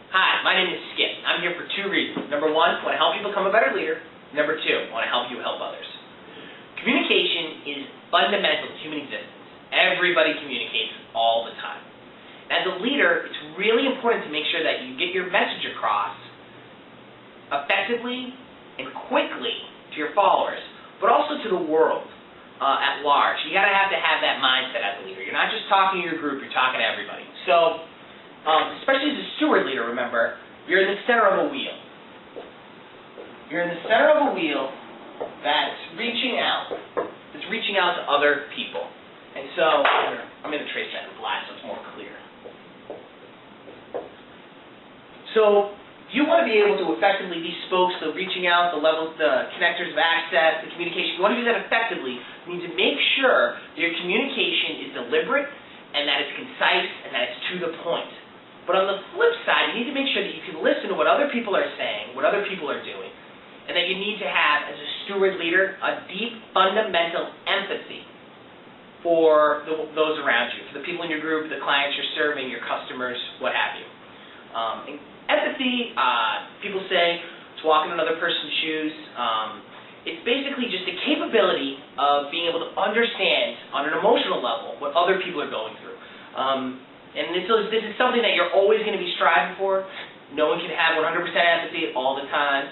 Hi, my name is Skip. I'm here for two reasons. Number one, I want to help you become a better leader. Number two, I want to help you help others. Communication is fundamental to human existence. Everybody communicates all the time. As a leader, it's really important to make sure that you get your message across effectively and quickly to your followers, but also to the world at large. You gotta have that mindset as a leader. You're not just talking to your group, you're talking to everybody. So, especially as a steward leader, remember, you're in the center of a wheel. You're in the center of a wheel that's reaching out to other people. And so, I'm going to trace that in black so it's more clear. So, you want to be able to effectively be spokes, the reaching out, the levels, the connectors of access, the communication. You want to do that effectively. You need to make sure that your communication is deliberate and that it's concise and that it's to the point. But on the flip side, you need to make sure that you can listen to what other people are saying, what other people are doing, and that you need to have, as a steward leader, a deep, fundamental empathy for those around you, for the people in your group, the clients you're serving, your customers, what have you. Empathy, people say, it's walking in another person's shoes. It's basically just a capability of being able to understand, on an emotional level, what other people are going through. And this is something that you're always going to be striving for. No one can have 100% empathy all the time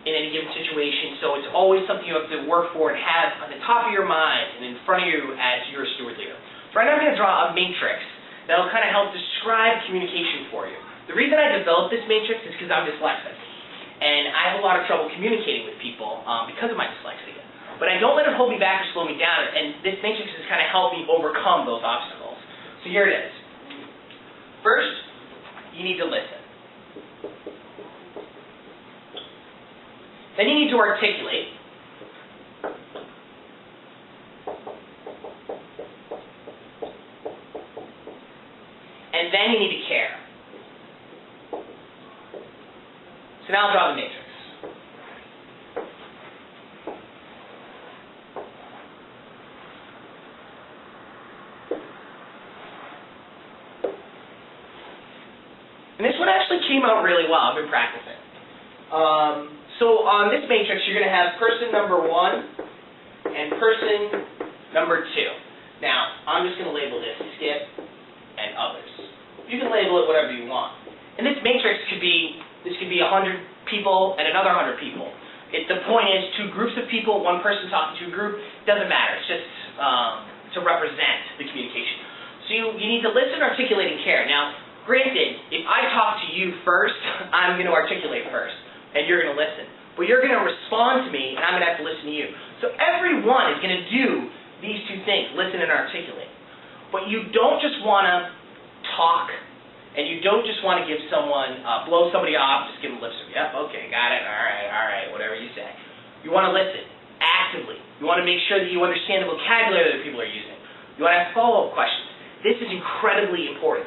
in any given situation, so it's always something you have to work for and have on the top of your mind and in front of you as you're a steward leader. So right now I'm going to draw a matrix that will kind of help describe communication for you. The reason I developed this matrix is because I'm dyslexic, and I have a lot of trouble communicating with people because of my dyslexia. But I don't let it hold me back or slow me down, and this matrix has kind of helped me overcome those obstacles. So here it is. First, you need to listen. Then you need to articulate. And then you need to care. So now I'll draw the matrix. And this one actually came out really well. I've been practicing. So on this matrix, you're going to have person number 1 and person number 2. Now, I'm just going to label this Skip and others. You can label it whatever you want. And this matrix could be 100 people and another 100 people. The point is, two groups of people, one person talking to a group, doesn't matter. It's just to represent the communication. So you need to listen, articulate, and care. Now, granted, if I talk to you first, I'm going to articulate first, and you're going to listen. But you're going to respond to me, and I'm going to have to listen to you. So everyone is going to do these two things, listen and articulate. But you don't just want to talk, and you don't just want to give someone, blow somebody off, just give them lip service. Yep, okay, got it, all right, whatever you say. You want to listen actively. You want to make sure that you understand the vocabulary that people are using. You want to ask follow-up questions. This is incredibly important.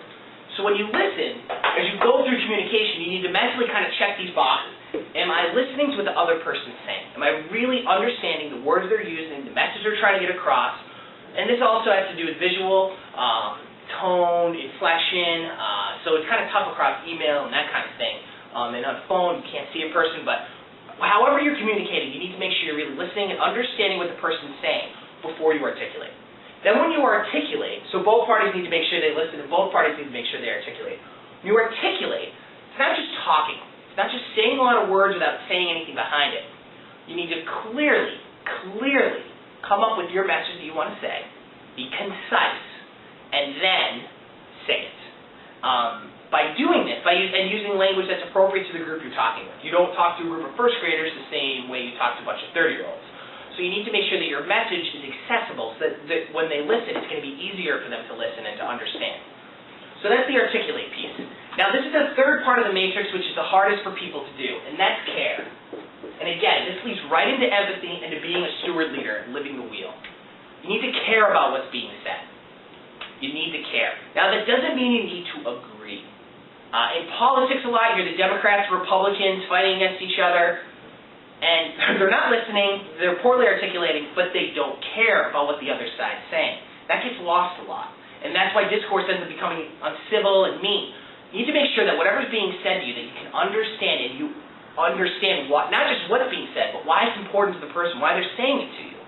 So when you listen, as you go through communication, you need to mentally kind of check these boxes. Am I listening to what the other person's saying? Am I really understanding the words they're using, the message they're trying to get across? And this also has to do with visual, tone, inflection, so it's kind of tough across email and that kind of thing. And on phone, you can't see a person, but however you're communicating, you need to make sure you're really listening and understanding what the person's saying before you articulate. Then when you articulate, so both parties need to make sure they listen and both parties need to make sure they articulate. When you articulate, it's not just talking. It's not just saying a lot of words without saying anything behind it. You need to clearly come up with your message that you want to say, be concise, and then say it. By doing this, and using language that's appropriate to the group you're talking with. You don't talk to a group of first graders the same way you talk to a bunch of 30-year-olds. So you need to make sure that your message is accessible so that when they listen, it's going to be easier for them to listen and to understand. So that's the articulate piece. Now this is the third part of the matrix, which is the hardest for people to do, and that's care. And again, this leads right into empathy and to being a steward leader and living the wheel. You need to care about what's being said. You need to care. Now that doesn't mean you need to agree. In politics a lot, you're the Democrats, Republicans fighting against each other. And they're not listening, they're poorly articulating, but they don't care about what the other side's saying. That gets lost a lot. And that's why discourse ends up becoming uncivil and mean. You need to make sure that whatever's being said to you, that you can understand, and you understand what, not just what's being said, but why it's important to the person, why they're saying it to you.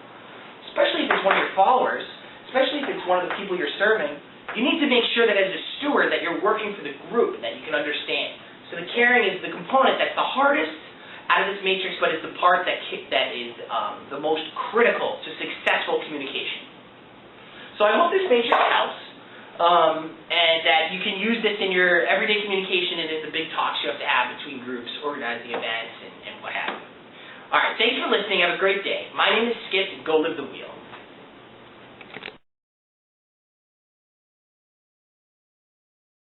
Especially if it's one of your followers, especially if it's one of the people you're serving, you need to make sure that as a steward that you're working for the group, that you can understand. So the caring is the component that's the hardest out of this matrix, but it's the part that is the most critical to successful communication. So I hope this matrix helps, and that you can use this in your everyday communication and in the big talks you have to have between groups, organizing events, and what have you. All right, thanks for listening. Have a great day. My name is Skip, and go live the wheel.